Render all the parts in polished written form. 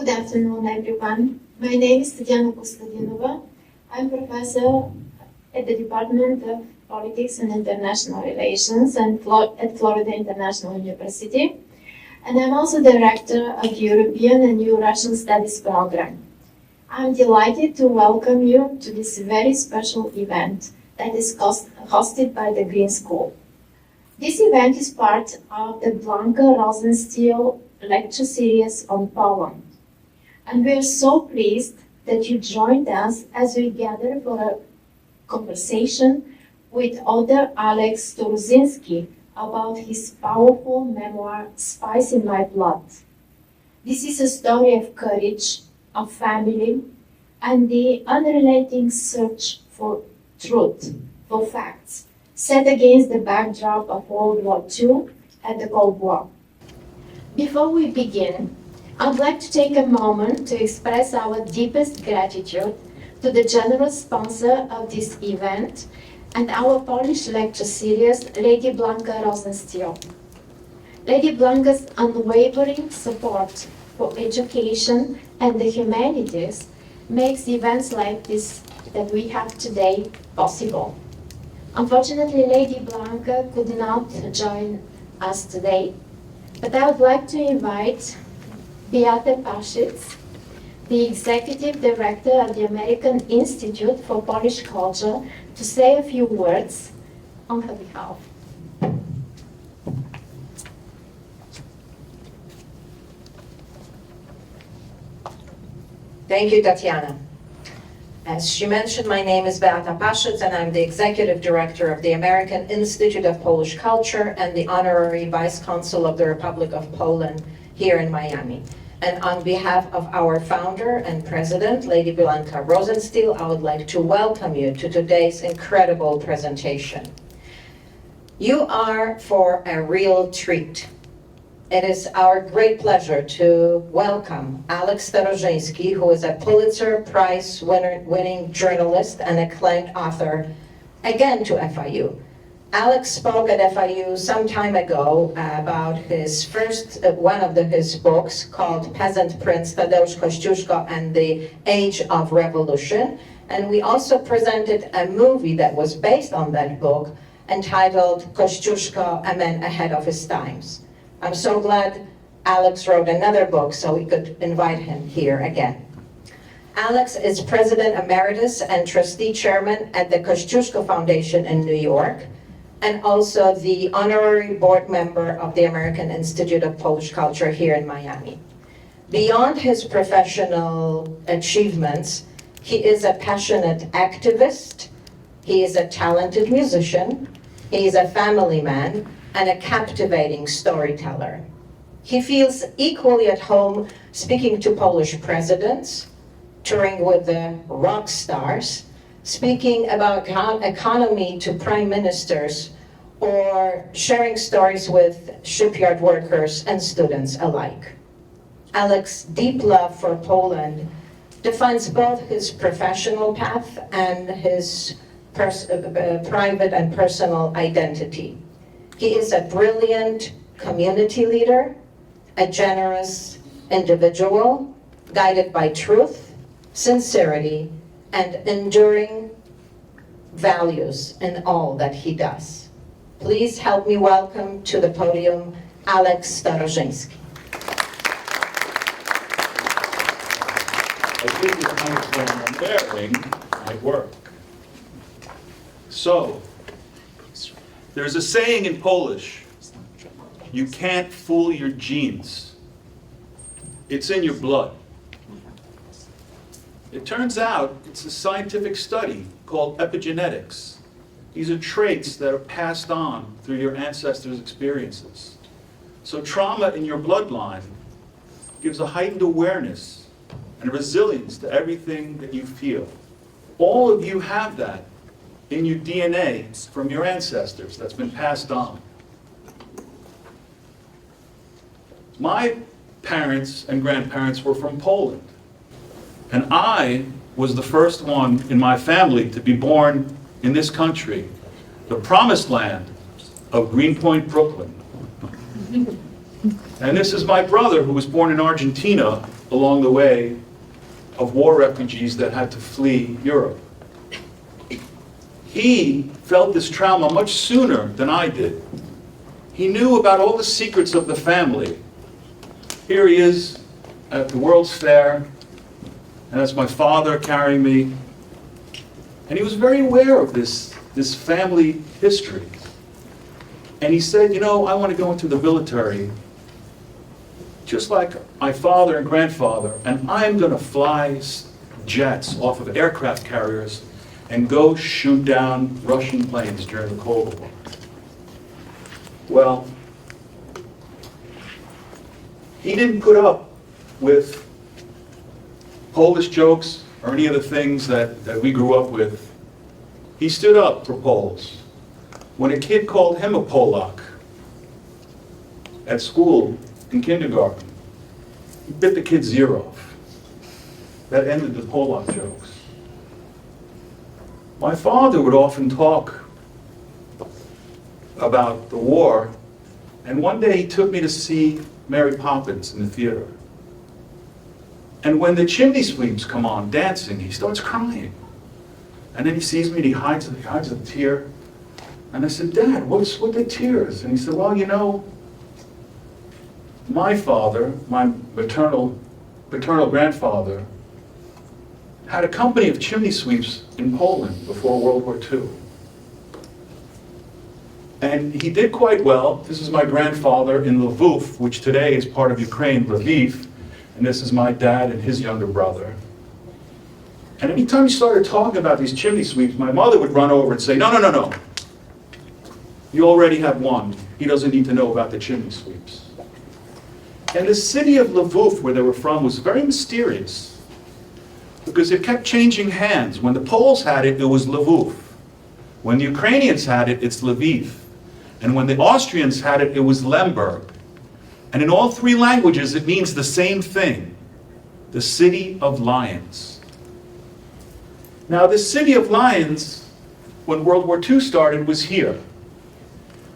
Good afternoon, everyone. My name is Tatiana Kostadinova. I'm professor at the Department of Politics and International Relations at Florida International University. And I'm also director of the European and New Russian Studies program. I'm delighted to welcome you to this very special event that is hosted by the Green School. This event is part of the Blanka Rosenstiel Lecture Series on Poland. And we are so pleased that you joined us as we gather for a conversation with author Alex Storozynski about his powerful memoir, Spies In My Blood. This is a story of courage, of family, and the unrelenting search for truth, for facts, set against the backdrop of World War II and the Cold War. Before we begin, I'd like to take a moment to express our deepest gratitude to the generous sponsor of this event and our Polish lecture series, Lady Blanka Rosenstiel. Lady Blanka's unwavering support for education and the humanities makes events like this that we have today possible. Unfortunately, Lady Blanka could not join us today, but I would like to invite Beata Paszyc, the Executive Director of the American Institute for Polish Culture, to say a few words on her behalf. Thank you, Tatiana. As she mentioned, my name is Beata Paszyc, and I'm the Executive Director of the American Institute of Polish Culture and the Honorary Vice Consul of the Republic of Poland here in Miami. And on behalf of our founder and president, Lady Blanka Rosenstiel, I would like to welcome you to today's incredible presentation. You are for a real treat. It is our great pleasure to welcome Alex Storozynski, who is a Pulitzer Prize winning journalist and acclaimed author, again to FIU. Alex spoke at FIU some time ago about his one of his books called Peasant Prince Tadeusz Kościuszko and the Age of Revolution. And we also presented a movie that was based on that book entitled Kościuszko, A Man Ahead of His Times. I'm so glad Alex wrote another book so we could invite him here again. Alex is President Emeritus and Trustee Chairman at the Kościuszko Foundation in New York, and also the Honorary Board Member of the American Institute of Polish Culture here in Miami. Beyond his professional achievements, he is a passionate activist, he is a talented musician, he is a family man, and a captivating storyteller. He feels equally at home speaking to Polish presidents, touring with the rock stars, speaking about economy to prime ministers, or sharing stories with shipyard workers and students alike. Alex's deep love for Poland defines both his professional path and his private and personal identity. He is a brilliant community leader, a generous individual, guided by truth, sincerity, and enduring values in all that he does. Please help me welcome to the podium Alex Storozynski. I think the microphone I'm wearing might work. So, there's a saying in Polish, you can't fool your genes. It's in your blood. It turns out it's a scientific study called epigenetics. These are traits that are passed on through your ancestors' experiences. So trauma in your bloodline gives a heightened awareness and a resilience to everything that you feel. All of you have that in your DNA from your ancestors that's been passed on. My parents and grandparents were from Poland. And I was the first one in my family to be born in this country, the promised land of Greenpoint, Brooklyn. And this is my brother who was born in Argentina along the way of war refugees that had to flee Europe. He felt this trauma much sooner than I did. He knew about all the secrets of the family. Here he is at the World's Fair, and that's my father carrying me. And he was very aware of this family history. And he said, you know, I want to go into the military just like my father and grandfather, and I'm going to fly jets off of aircraft carriers and go shoot down Russian planes during the Cold War. Well, he didn't put up with Polish jokes or any of the things that we grew up with. He stood up for Poles. When a kid called him a Polak at school in kindergarten, he bit the kid's ear off. That ended the Polak jokes. My father would often talk about the war, and one day he took me to see Mary Poppins in the theater. And when the chimney sweeps come on dancing, he starts crying. And then he sees me and he hides a tear. And I said, Dad, what's with the tears? And he said, well, you know, my father, my maternal grandfather, had a company of chimney sweeps in Poland before World War II. And he did quite well. This is my grandfather in Lviv, which today is part of Ukraine, Lviv. And this is my dad and his younger brother. And anytime he started talking about these chimney sweeps, my mother would run over and say, no, no, no, no. You already have one. He doesn't need to know about the chimney sweeps. And the city of Lviv, where they were from, was very mysterious because it kept changing hands. When the Poles had it, it was Lviv. When the Ukrainians had it, it's Lviv. And when the Austrians had it, it was Lemberg. And in all three languages, it means the same thing, the city of lions. Now, the city of lions, when World War II started, was here.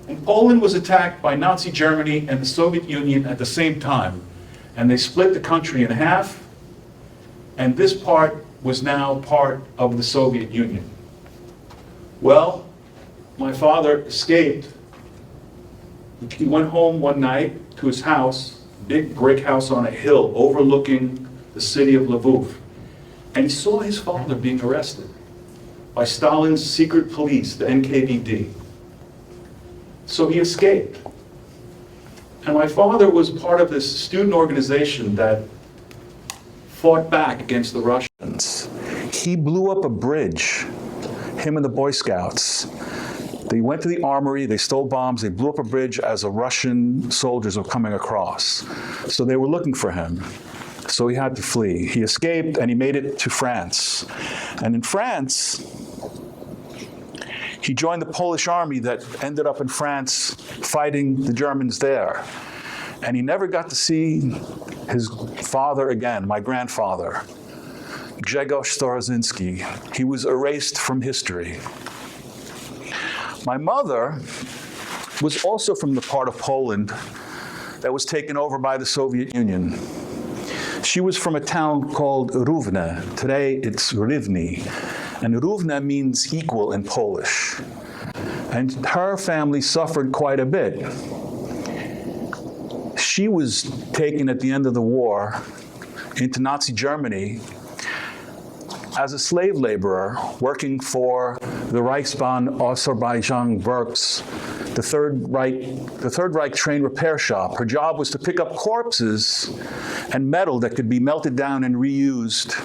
And Poland was attacked by Nazi Germany and the Soviet Union at the same time. And they split the country in half, and this part was now part of the Soviet Union. Well, my father escaped. He went home one night to his house, big brick house on a hill overlooking the city of Lviv. And he saw his father being arrested by Stalin's secret police, the NKVD. So he escaped. And my father was part of this student organization that fought back against the Russians. He blew up a bridge, him and the Boy Scouts. They went to the armory, they stole bombs, they blew up a bridge as the Russian soldiers were coming across. So they were looking for him. So he had to flee. He escaped and he made it to France. And in France, he joined the Polish army that ended up in France fighting the Germans there. And he never got to see his father again, my grandfather, Alex Storozynski. He was erased from history. My mother was also from the part of Poland that was taken over by the Soviet Union. She was from a town called Równe. Today it's Rivne. And Równe means equal in Polish. And her family suffered quite a bit. She was taken at the end of the war into Nazi Germany as a slave laborer working for the Reichsbahn Azerbaijan Works, the Third Reich train repair shop. Her job was to pick up corpses and metal that could be melted down and reused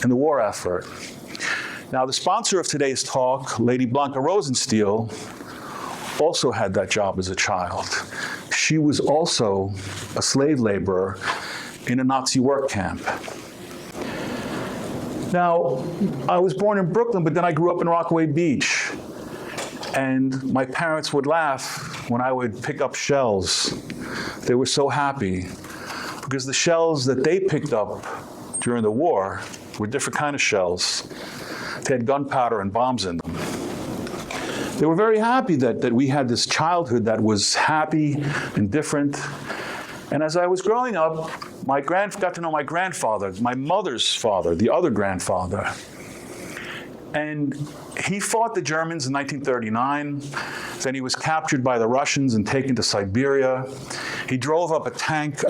in the war effort. Now, the sponsor of today's talk, Lady Blanka Rosenstiel, also had that job as a child. She was also a slave laborer in a Nazi work camp. Now, I was born in Brooklyn, but then I grew up in Rockaway Beach. And my parents would laugh when I would pick up shells. They were so happy because the shells that they picked up during the war were different kind of shells. They had gunpowder and bombs in them. They were very happy that we had this childhood that was happy and different. And as I was growing up, got to know my grandfather, my mother's father, the other grandfather. And he fought the Germans in 1939. Then he was captured by the Russians and taken to Siberia. He drove up a tank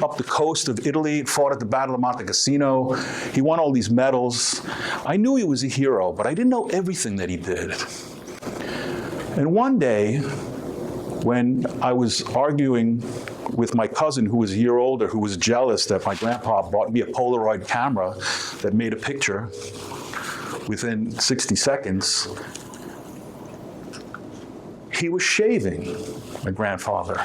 up the coast of Italy, fought at the Battle of Monte Cassino. He won all these medals. I knew he was a hero, but I didn't know everything that he did. And one day, when I was arguing with my cousin who was a year older, who was jealous that my grandpa bought me a Polaroid camera that made a picture within 60 seconds, he was shaving, my grandfather.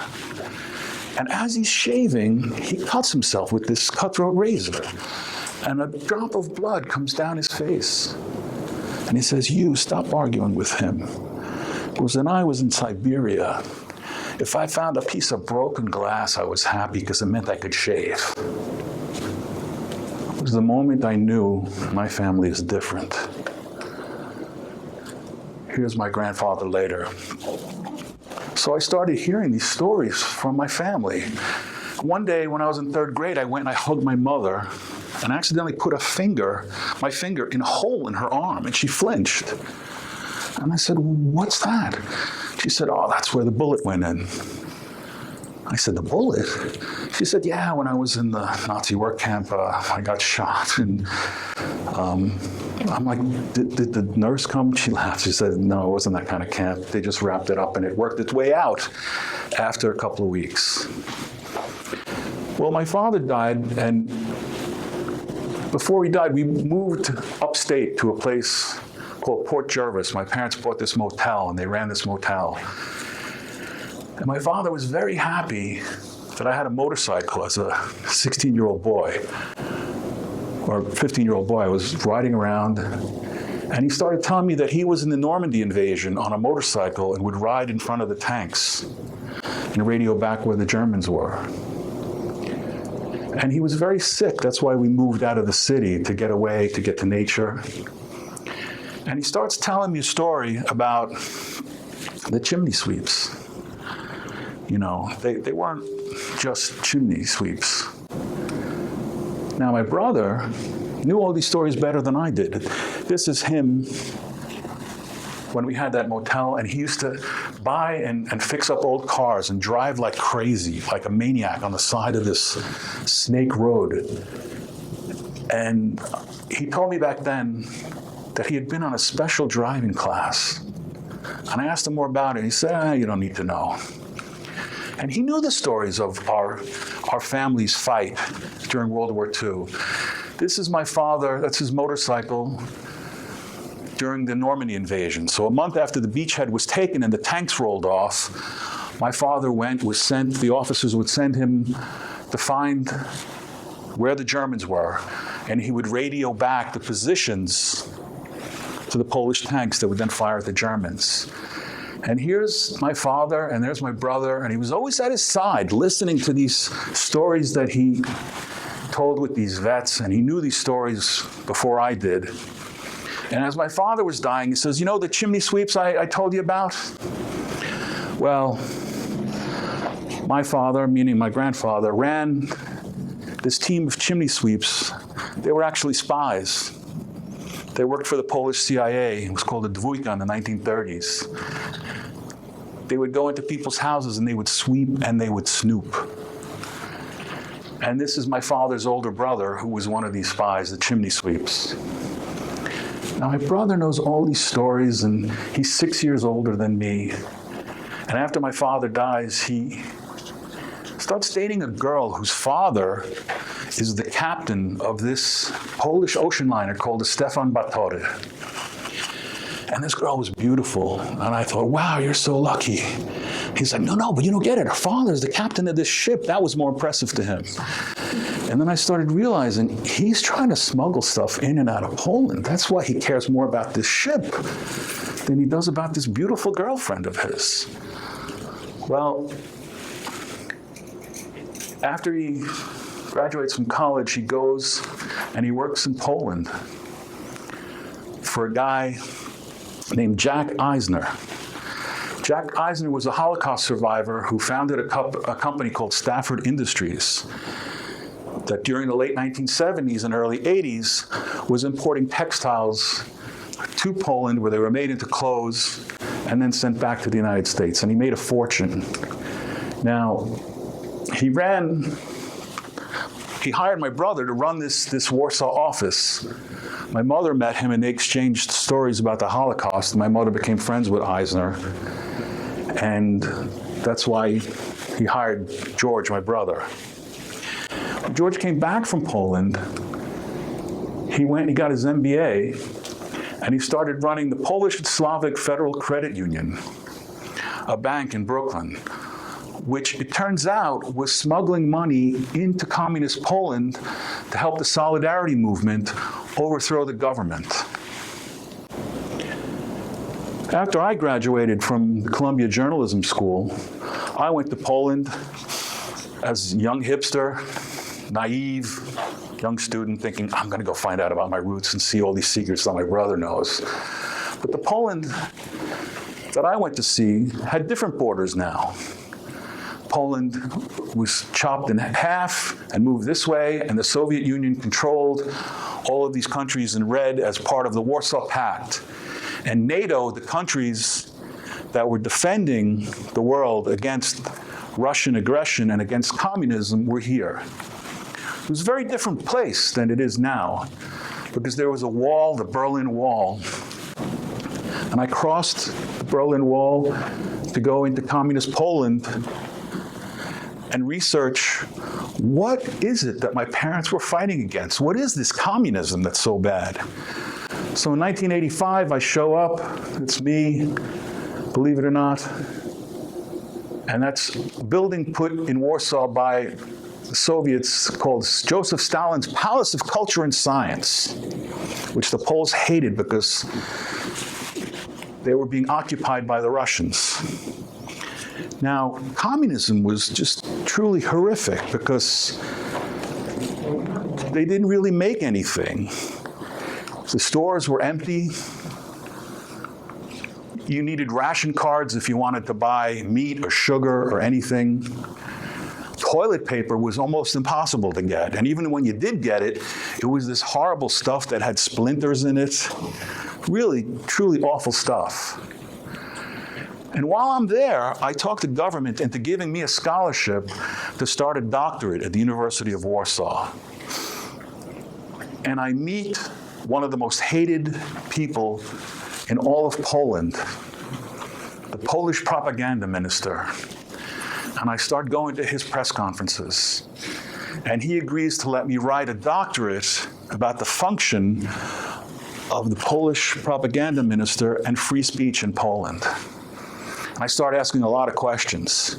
And as he's shaving, he cuts himself with this cutthroat razor. And a drop of blood comes down his face. And he says, "You, stop arguing with him. Because when I was in Siberia, if I found a piece of broken glass, I was happy because it meant I could shave." It was the moment I knew my family is different. Here's my grandfather later. So I started hearing these stories from my family. One day when I was in 3rd grade, I went and I hugged my mother and accidentally put my finger in a hole in her arm, and she flinched. And I said, "What's that?" She said, "Oh, that's where the bullet went in." I said, "The bullet?" She said, "Yeah, when I was in the Nazi work camp, I got shot." And I'm like, did the nurse come? She laughed. She said, "No, it wasn't that kind of camp. They just wrapped it up and it worked its way out after a couple of weeks." Well, my father died, and before he died, we moved upstate to a place called Port Jervis. My parents bought this motel, and they ran this motel. And my father was very happy that I had a motorcycle as a 16-year-old boy, or 15-year-old boy. I was riding around, and he started telling me that he was in the Normandy invasion on a motorcycle and would ride in front of the tanks and radio back where the Germans were. And he was very sick. That's why we moved out of the city, to get away, to get to nature. And he starts telling me a story about the chimney sweeps. You know, they weren't just chimney sweeps. Now, my brother knew all these stories better than I did. This is him when we had that motel, and he used to buy and fix up old cars and drive like crazy, like a maniac on the side of this snake road. And he told me back then that he had been on a special driving class. And I asked him more about it, and he said, "You don't need to know." And he knew the stories of our family's fight during World War II. This is my father, that's his motorcycle, during the Normandy invasion. So a month after the beachhead was taken and the tanks rolled off, my father the officers would send him to find where the Germans were, and he would radio back the positions to the Polish tanks that would then fire at the Germans. And here's my father, and there's my brother, and he was always at his side, listening to these stories that he told with these vets, and he knew these stories before I did. And as my father was dying, he says, "You know the chimney sweeps I told you about? Well, my father, meaning my grandfather, ran this team of chimney sweeps. They were actually spies. They worked for the Polish CIA. It was called a dwójka in the 1930s. They would go into people's houses and they would sweep and they would snoop. And this is my father's older brother, who was one of these spies, the chimney sweeps. Now, my brother knows all these stories, and he's 6 years older than me. And after my father dies, he starts dating a girl whose father is the captain of this Polish ocean liner called the Stefan Batory. And this girl was beautiful. And I thought, "Wow, you're so lucky." He's like, no, but you don't get it. Her father's the captain of this ship. That was more impressive to him. And then I started realizing he's trying to smuggle stuff in and out of Poland. That's why he cares more about this ship than he does about this beautiful girlfriend of his. Well, after he graduates from college, he goes and he works in Poland for a guy named Jack Eisner. Jack Eisner was a Holocaust survivor who founded a company called Stafford Industries. that during the late 1970s and early 80s was importing textiles to Poland where they were made into clothes and then sent back to the United States. And he made a fortune. Now, he hired my brother to run this Warsaw office. My mother met him and they exchanged stories about the Holocaust. My mother became friends with Eisner. And that's why he hired George, my brother. When George came back from Poland, he got his MBA, and he started running the Polish and Slavic Federal Credit Union, a bank in Brooklyn, which it turns out was smuggling money into communist Poland to help the Solidarity movement overthrow the government. After I graduated from the Columbia Journalism School, I went to Poland as a young hipster, naive, young student thinking, I'm going to go find out about my roots and see all these secrets that my brother knows. But the Poland that I went to see had different borders now. Poland was chopped in half and moved this way, and the Soviet Union controlled all of these countries in red as part of the Warsaw Pact. And NATO, the countries that were defending the world against Russian aggression and against communism, were here. It was a very different place than it is now, because there was a wall, the Berlin Wall. And I crossed the Berlin Wall to go into communist Poland and research, what is it that my parents were fighting against? What is this communism that's so bad? So in 1985, I show up, it's me, believe it or not, and that's a building put in Warsaw by the Soviets called Joseph Stalin's Palace of Culture and Science, which the Poles hated because they were being occupied by the Russians. Now, communism was just truly horrific because they didn't really make anything. The stores were empty. You needed ration cards if you wanted to buy meat or sugar or anything. Toilet paper was almost impossible to get. And even when you did get it, it was this horrible stuff that had splinters in it. Really, truly awful stuff. And while I'm there, I talked the government into giving me a scholarship to start a doctorate at the University of Warsaw. And I meet one of the most hated people in all of Poland, the Polish propaganda minister. And I start going to his press conferences. And he agrees to let me write a doctorate about the function of the Polish propaganda minister and free speech in Poland. And I start asking a lot of questions.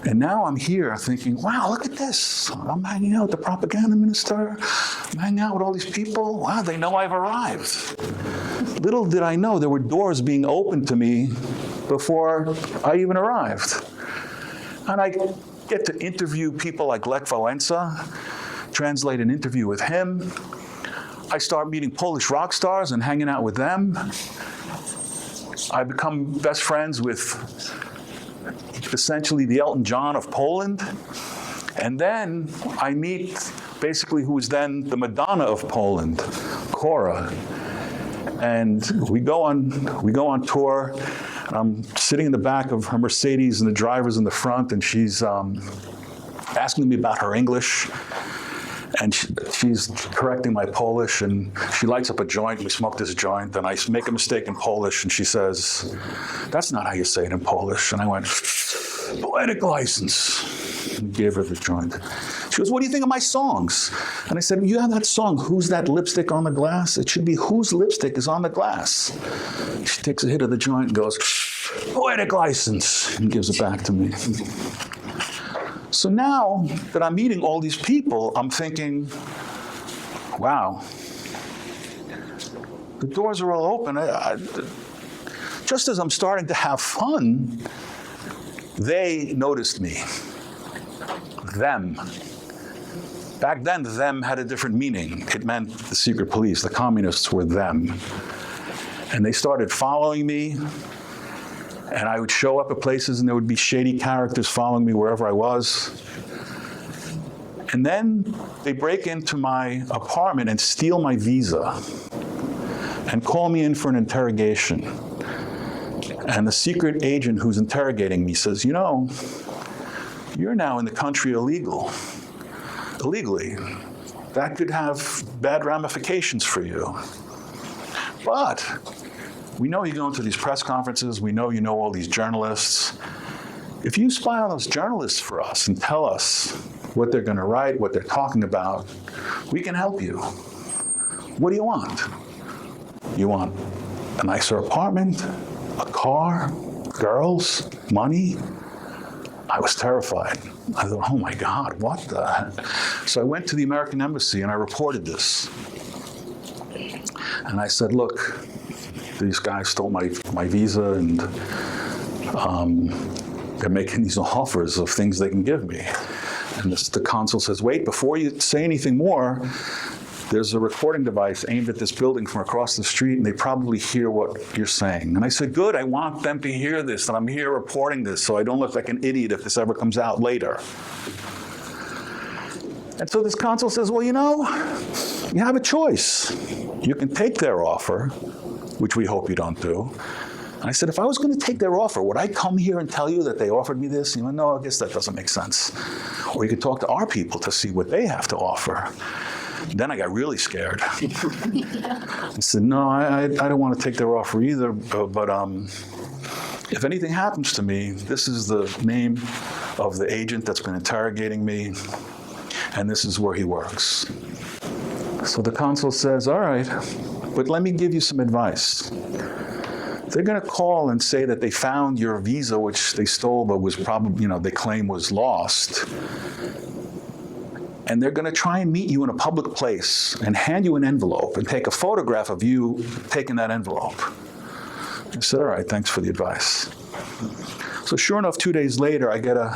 And now I'm here thinking, wow, look at this. I'm hanging out with the propaganda minister. I'm hanging out with all these people. Wow, they know I've arrived. Little did I know there were doors being opened to me before I even arrived. And I get to interview people like Lech Wałęsa, translate an interview with him. I start meeting Polish rock stars and hanging out with them. I become best friends with essentially the Elton John of Poland. And then I meet basically who was then the Madonna of Poland, Cora. And we go on tour. I'm sitting in the back of her Mercedes and the driver's in the front, and she's asking me about her English. And she's correcting my Polish, and she lights up a joint. We smoke this joint, and I make a mistake in Polish, and she says, "That's not how you say it in Polish." And I went, "Poetic license," and gave her the joint. She goes, "What do you think of my songs?" And I said, "You have that song, Who's That Lipstick on the Glass? It should be Whose Lipstick is on the Glass." She takes a hit of the joint and goes, "Poetic license," and gives it back to me. So now that I'm meeting all these people, I'm thinking, wow, the doors are all open. Just as I'm starting to have fun, they noticed me. Them. Back then, them had a different meaning. It meant the secret police, the communists were them. And they started following me. And I would show up at places and there would be shady characters following me wherever I was. And then they break into my apartment and steal my visa and call me in for an interrogation. And the secret agent who's interrogating me says, you know, you're now in the country illegally. That could have bad ramifications for you. But we know you go into these press conferences, we know you know all these journalists. If you spy on those journalists for us and tell us what they're going to write, what they're talking about, we can help you. What do you want? You want a nicer apartment, a car, girls, money? I was terrified. I thought, oh my God, what the heck? So I went to the American Embassy and I reported this. And I said, look, these guys stole my visa and they're making these offers of things they can give me. And the consul says, wait, before you say anything more, there's a recording device aimed at this building from across the street, and they probably hear what you're saying. And I said, good, I want them to hear this, and I'm here reporting this so I don't look like an idiot if this ever comes out later. And so this consul says, well, you know, you have a choice. You can take their offer, which we hope you don't do. And I said, if I was going to take their offer, would I come here and tell you that they offered me this? You went, no, I guess that doesn't make sense. Or you could talk to our people to see what they have to offer. Then I got really scared. I said, no, I don't want to take their offer either, but if anything happens to me, this is the name of the agent that's been interrogating me, and this is where he works. So the consul says, all right, but let me give you some advice. They're going to call and say that they found your visa, which they stole, but was probably, they claim was lost. And they're going to try and meet you in a public place and hand you an envelope and take a photograph of you taking that envelope. I said, all right, thanks for the advice. So sure enough, 2 days later, I get a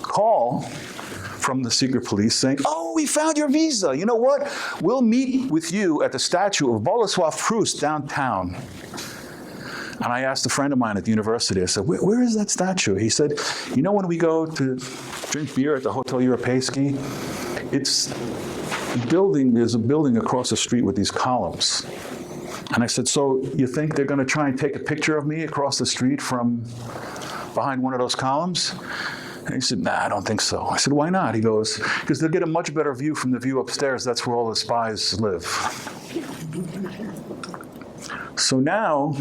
call from the secret police saying, oh, we found your visa. You know what? We'll meet with you at the statue of Bolesław Proust downtown. And I asked a friend of mine at the university, I said, where is that statue? He said, you know when we go to drink beer at the Hotel Europejski? It's a building, there's a building across the street with these columns. And I said, so you think they're going to try and take a picture of me across the street from behind one of those columns? And he said, nah, I don't think so. I said, why not? He goes, because they'll get a much better view from the view upstairs. That's where all the spies live. So now,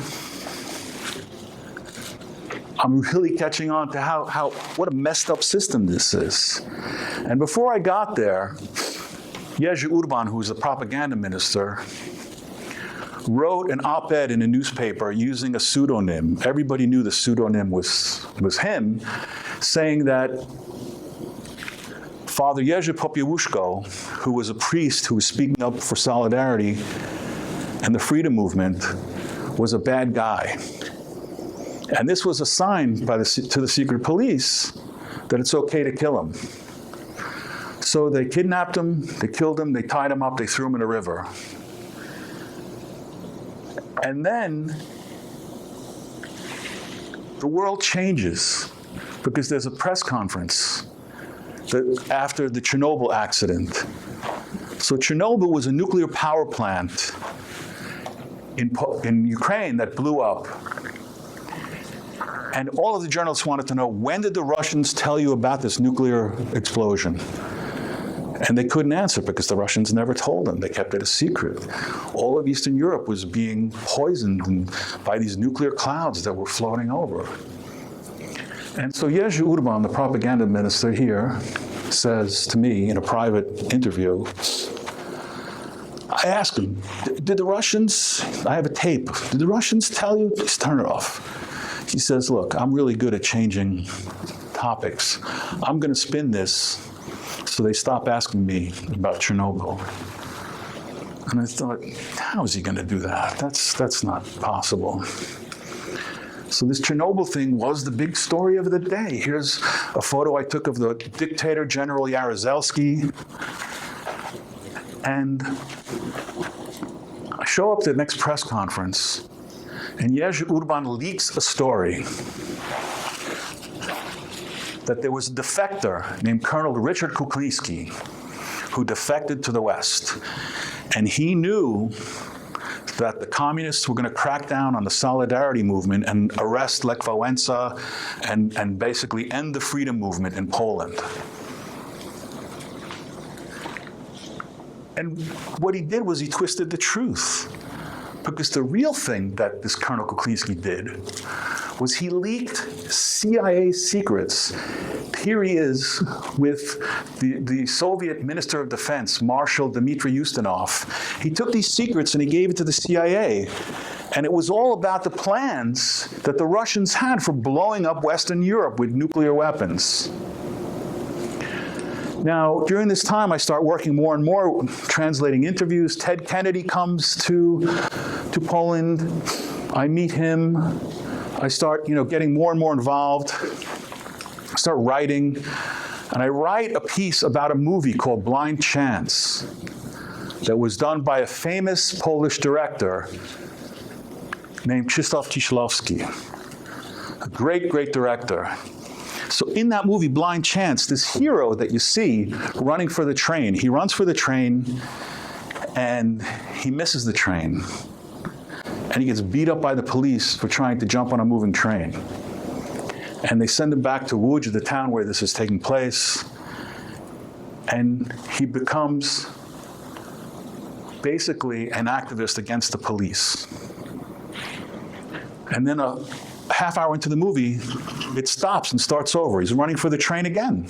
I'm really catching on to what a messed up system this is. And before I got there, Jerzy Urban, who was the propaganda minister, wrote an op-ed in a newspaper using a pseudonym. Everybody knew the pseudonym was him, saying that Father Jerzy Popiełuszko, who was a priest who was speaking up for solidarity and the freedom movement, was a bad guy. And this was a sign to the secret police that it's okay to kill him. So they kidnapped him, they killed him, they tied him up, they threw him in a river. And then the world changes because there's a press conference after the Chernobyl accident. So Chernobyl was a nuclear power plant in Ukraine that blew up. And all of the journalists wanted to know, when did the Russians tell you about this nuclear explosion? And they couldn't answer because the Russians never told them. They kept it a secret. All of Eastern Europe was being poisoned by these nuclear clouds that were floating over. And so Jerzy Urban, the propaganda minister here, says to me in a private interview, I asked him, did the Russians, I have a tape, did the Russians tell you? Please turn it off. He says, look, I'm really good at changing topics. I'm going to spin this so they stop asking me about Chernobyl. And I thought, how is he going to do that? That's not possible. So this Chernobyl thing was the big story of the day. Here's a photo I took of the dictator, General Jaruzelski. And I show up to the next press conference, and Jerzy Urban leaks a story. that there was a defector named Colonel Richard Kuklinski who defected to the West. And he knew that the communists were going to crack down on the Solidarity movement and arrest Lech Wałęsa and basically end the freedom movement in Poland. And what he did was he twisted the truth. Because the real thing that this Colonel Kuklinski did was he leaked CIA secrets. Here he is with the Soviet Minister of Defense, Marshal Dmitry Ustinov. He took these secrets and he gave it to the CIA. And it was all about the plans that the Russians had for blowing up Western Europe with nuclear weapons. Now, during this time, I start working more and more, translating interviews. Ted Kennedy comes to Poland. I meet him. I start, getting more and more involved. I start writing, and I write a piece about a movie called Blind Chance that was done by a famous Polish director named Krzysztof Kieślowski, a great, great director. So in that movie, Blind Chance, this hero that you see running for the train, he runs for the train and he misses the train. And he gets beat up by the police for trying to jump on a moving train. And they send him back to Łódź, the town where this is taking place. And he becomes basically an activist against the police. And then a half hour into the movie, it stops and starts over. He's running for the train again.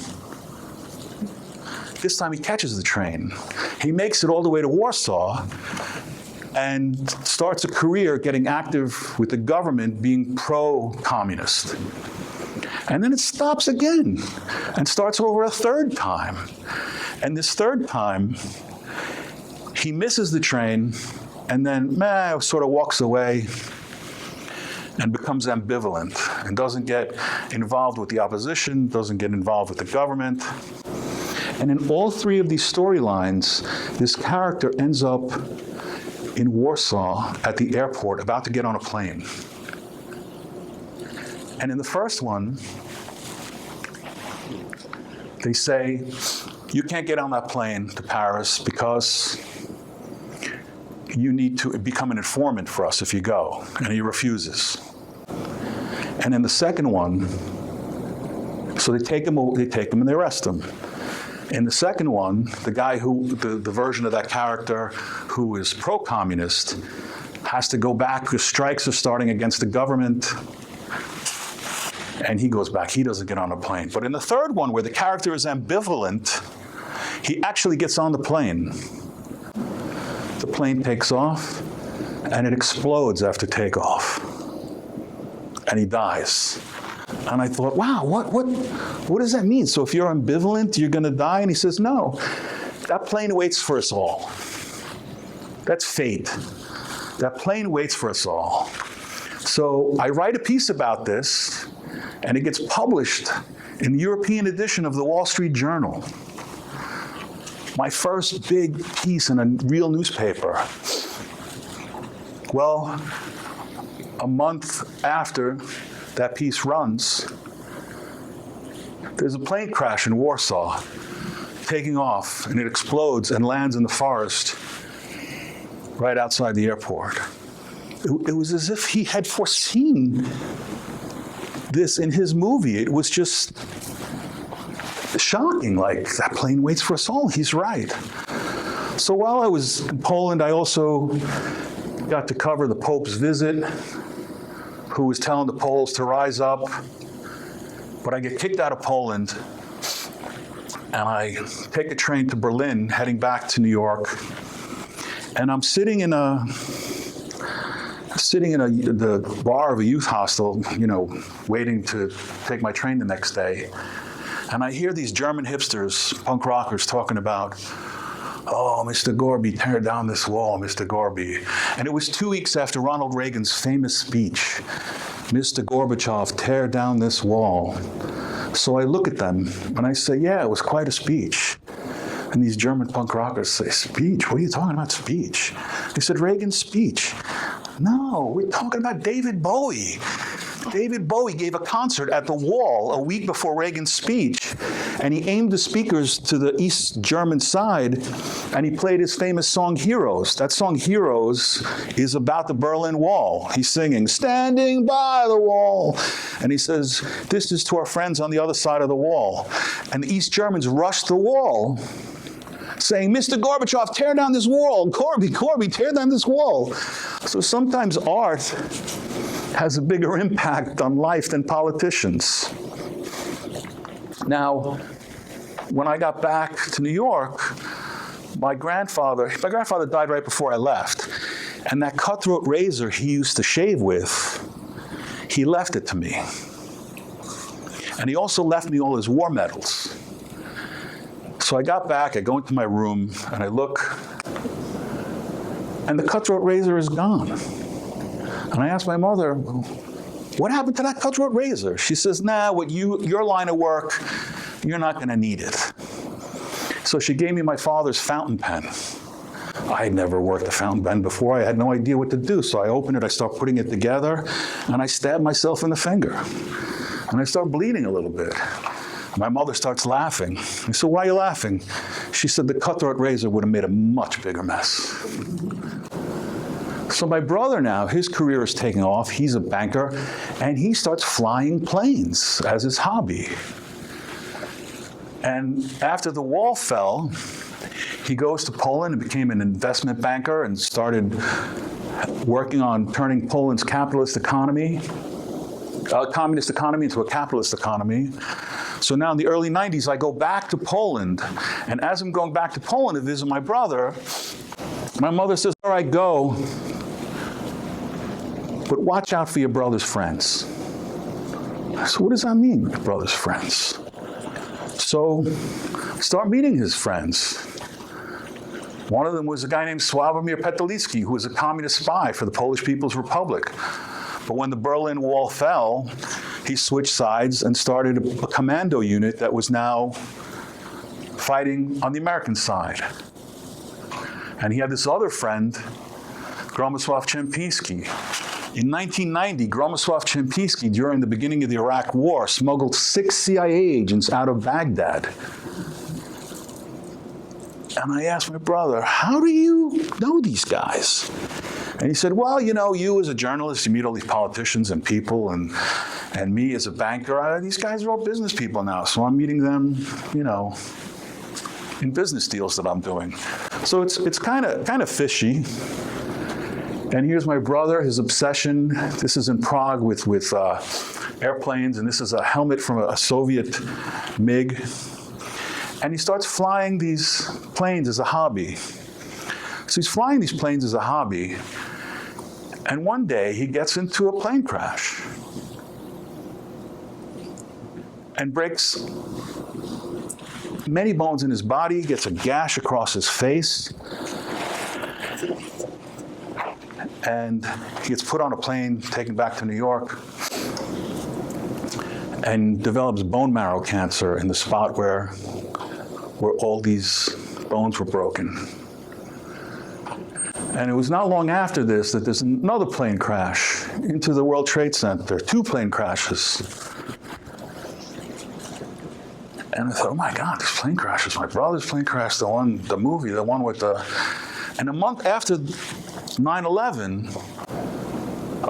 This time he catches the train. He makes it all the way to Warsaw and starts a career getting active with the government, being pro-communist. And then it stops again and starts over a third time. And this third time, he misses the train and then sort of walks away and becomes ambivalent and doesn't get involved with the opposition, doesn't get involved with the government. And in all three of these storylines, this character ends up in Warsaw at the airport, about to get on a plane. And in the first one, they say, you can't get on that plane to Paris because you need to become an informant for us if you go. And he refuses. And in the second one, so they take him and they arrest him. In the second one, the guy the version of that character who is pro-communist has to go back because strikes are starting against the government. And he goes back, he doesn't get on a plane. But in the third one, where the character is ambivalent, he actually gets on the plane. The plane takes off, and it explodes after takeoff. And he dies. And I thought, wow, what does that mean? So if you're ambivalent, you're going to die? And he says, no, that plane waits for us all. That's fate. That plane waits for us all. So I write a piece about this, and it gets published in the European edition of the Wall Street Journal. My first big piece in a real newspaper. Well, a month after that piece runs, there's a plane crash in Warsaw, taking off, and it explodes and lands in the forest right outside the airport. It was as if he had foreseen this in his movie. It was just shocking, like, that plane waits for us all. He's right. So while I was in Poland, I also got to cover the Pope's visit, who was telling the Poles to rise up. But I get kicked out of Poland, and I take a train to Berlin, heading back to New York. And I'm sitting in the bar of a youth hostel, waiting to take my train the next day. And I hear these German hipsters, punk rockers, talking about, oh, Mr. Gorby, tear down this wall, Mr. Gorby. And it was 2 weeks after Ronald Reagan's famous speech, Mr. Gorbachev, tear down this wall. So I look at them and I say, yeah, it was quite a speech. And these German punk rockers say, speech? What are you talking about, speech? They said, Reagan's speech. No, we're talking about David Bowie. David Bowie gave a concert at the Wall a week before Reagan's speech, and he aimed the speakers to the East German side, and he played his famous song, Heroes. That song, Heroes, is about the Berlin Wall. He's singing, standing by the wall. And he says, this is to our friends on the other side of the wall. And the East Germans rushed the wall, saying, Mr. Gorbachev, tear down this wall. Corby, tear down this wall. So sometimes art has a bigger impact on life than politicians. Now, when I got back to New York, my grandfather died right before I left. And that cutthroat razor he used to shave with, he left it to me. And he also left me all his war medals. So I got back, I go into my room, and I look, and the cutthroat razor is gone. And I asked my mother, what happened to that cutthroat razor? She says, nah, your line of work, you're not gonna need it. So she gave me my father's fountain pen. I had never worked a fountain pen before. I had no idea what to do. So I opened it, I start putting it together, and I stabbed myself in the finger. And I start bleeding a little bit. My mother starts laughing. I said, why are you laughing? She said, the cutthroat razor would have made a much bigger mess. So my brother now, his career is taking off. He's a banker, and he starts flying planes as his hobby. And after the wall fell, he goes to Poland and became an investment banker and started working on turning Poland's communist economy into a capitalist economy. So now in the early 90s, I go back to Poland. And as I'm going back to Poland to visit my brother, my mother says, all right, go, but watch out for your brother's friends. I said, what does that mean, your brother's friends? So start meeting his friends. One of them was a guy named Sławomir Petelicki, who was a communist spy for the Polish People's Republic. But when the Berlin Wall fell, he switched sides and started a commando unit that was now fighting on the American side. And he had this other friend, Gromosław Czempiński. In 1990, Gromosław Czempiński, during the beginning of the Iraq War, smuggled 6 CIA agents out of Baghdad. And I asked my brother, how do you know these guys? And he said, well, you know, you as a journalist, you meet all these politicians and people, and me as a banker, these guys are all business people now, so I'm meeting them, you know, in business deals that I'm doing. So it's kind of fishy. And here's my brother, his obsession. This is in Prague with airplanes, and this is a helmet from a Soviet MiG. And he starts flying these planes as a hobby. So he's flying these planes as a hobby, and one day he gets into a plane crash and breaks many bones in his body, gets a gash across his face, and he gets put on a plane, taken back to New York, and develops bone marrow cancer in the spot where all these bones were broken. And it was not long after this that there's another plane crash into the World Trade Center, 2 plane crashes. And I thought, oh my God, these plane crashes. My brother's plane crash, the one with the... And a month after 9/11,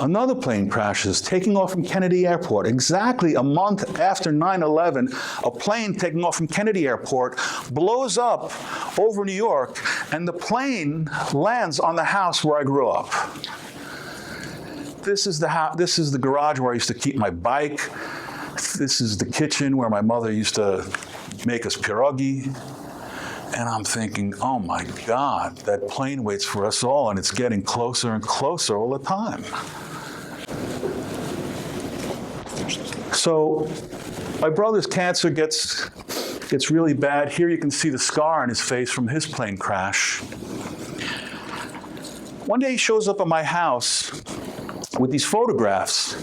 another plane crashes, taking off from Kennedy Airport. Exactly a month after 9/11, a plane taking off from Kennedy Airport blows up over New York, and the plane lands on the house where I grew up. This is the garage where I used to keep my bike. This is the kitchen where my mother used to make us pierogi. And I'm thinking, oh my God, that plane waits for us all, and it's getting closer and closer all the time. So my brother's cancer gets really bad. Here you can see the scar on his face from his plane crash. One day he shows up at my house with these photographs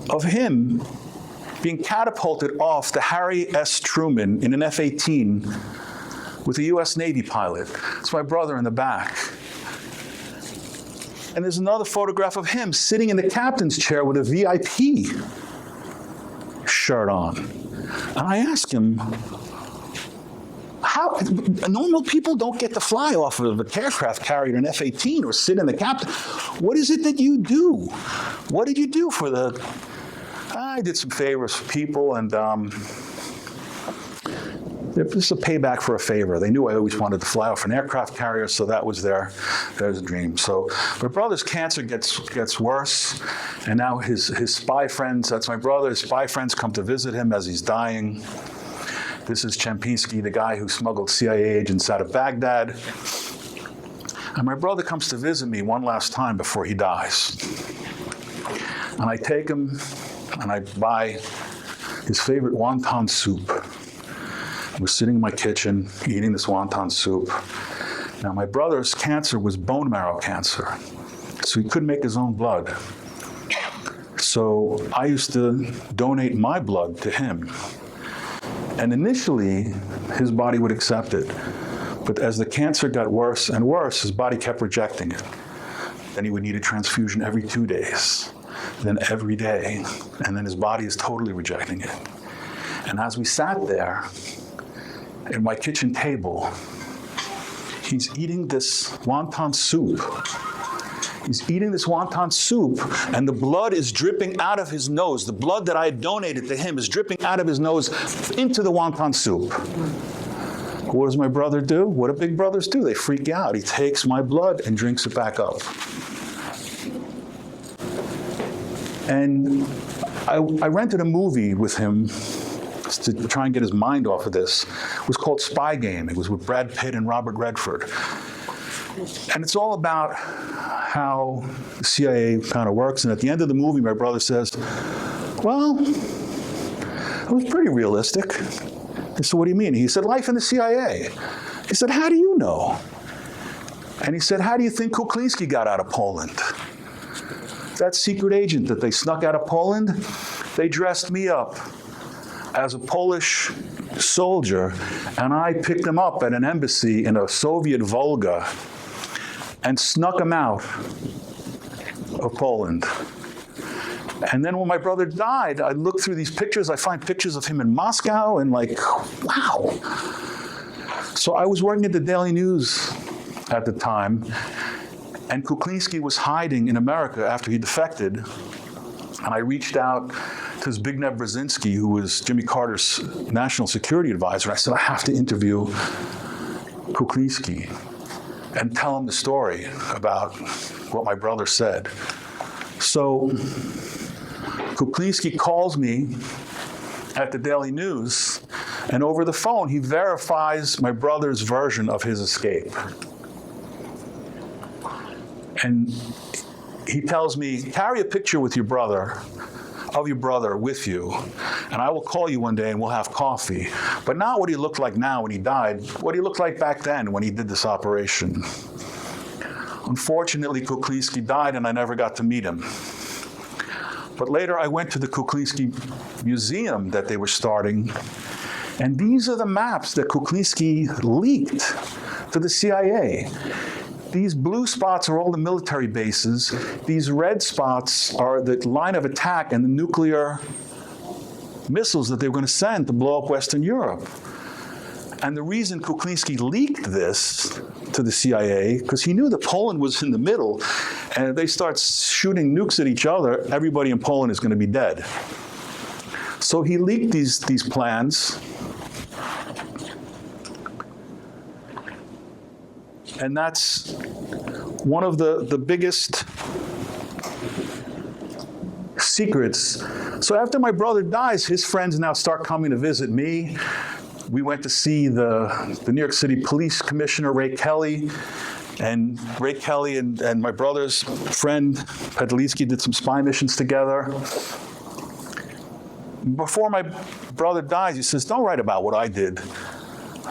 of him being catapulted off the Harry S. Truman in an F-18 with a US Navy pilot. It's my brother in the back. And there's another photograph of him sitting in the captain's chair with a VIP shirt on. And I asked him, how, normal people don't get to fly off of an aircraft carrier, an F-18, or sit in the captain. What is it that you do? What did you do for the... I did some favors for people, and this is a payback for a favor. They knew I always wanted to fly off an aircraft carrier, so that was their dream. So my brother's cancer gets worse, and now his spy friends, that's my brother, his spy friends come to visit him as he's dying. This is Champinski, the guy who smuggled CIA agents out of Baghdad. And my brother comes to visit me one last time before he dies. And I take him and I buy his favorite wonton soup. We're sitting in my kitchen eating this wonton soup. Now, my brother's cancer was bone marrow cancer, so he couldn't make his own blood. So I used to donate my blood to him. And initially, his body would accept it. But as the cancer got worse and worse, his body kept rejecting it. Then he would need a transfusion every 2 days, then every day, and then his body is totally rejecting it. And as we sat there at my kitchen table, he's eating this wonton soup. He's eating this wonton soup, and the blood is dripping out of his nose. The blood that I had donated to him is dripping out of his nose into the wonton soup. What does my brother do? What do big brothers do? They freak out. He takes my blood and drinks it back up. And I rented a movie with him to try and get his mind off of this. It was called Spy Game. It was with Brad Pitt and Robert Redford. And it's all about how the CIA kind of works. And at the end of the movie, my brother says, well, it was pretty realistic. I said, what do you mean? He said, life in the CIA. He said, how do you know? And he said, how do you think Kuklinski got out of Poland? That secret agent that they snuck out of Poland, they dressed me up as a Polish soldier, and I picked him up at an embassy in a Soviet Volga and snuck him out of Poland. And then when my brother died, I looked through these pictures. I find pictures of him in Moscow, and like, wow. So I was working at the Daily News at the time, and Kuklinski was hiding in America after he defected. And I reached out to Zbigniew Brzezinski, who was Jimmy Carter's national security advisor. I said, I have to interview Kuklinski and tell him the story about what my brother said. So Kuklinski calls me at the Daily News, and over the phone, he verifies my brother's version of his escape. And he tells me, carry a picture with your brother, of your brother with you, and I will call you one day and we'll have coffee. But not what he looked like now when he died, what he looked like back then when he did this operation. Unfortunately, Kuklinski died and I never got to meet him. But later I went to the Kuklinski Museum that they were starting, and these are the maps that Kuklinski leaked to the CIA. These blue spots are all the military bases. These red spots are the line of attack and the nuclear missiles that they were going to send to blow up Western Europe. And the reason Kuklinski leaked this to the CIA, because he knew that Poland was in the middle, and if they start shooting nukes at each other, everybody in Poland is going to be dead. So he leaked these plans. And that's one of the biggest secrets. So after my brother dies, his friends now start coming to visit me. We went to see the New York City Police Commissioner, Ray Kelly. And Ray Kelly and my brother's friend, Pedalitsky, did some spy missions together. Before my brother dies, he says, don't write about what I did.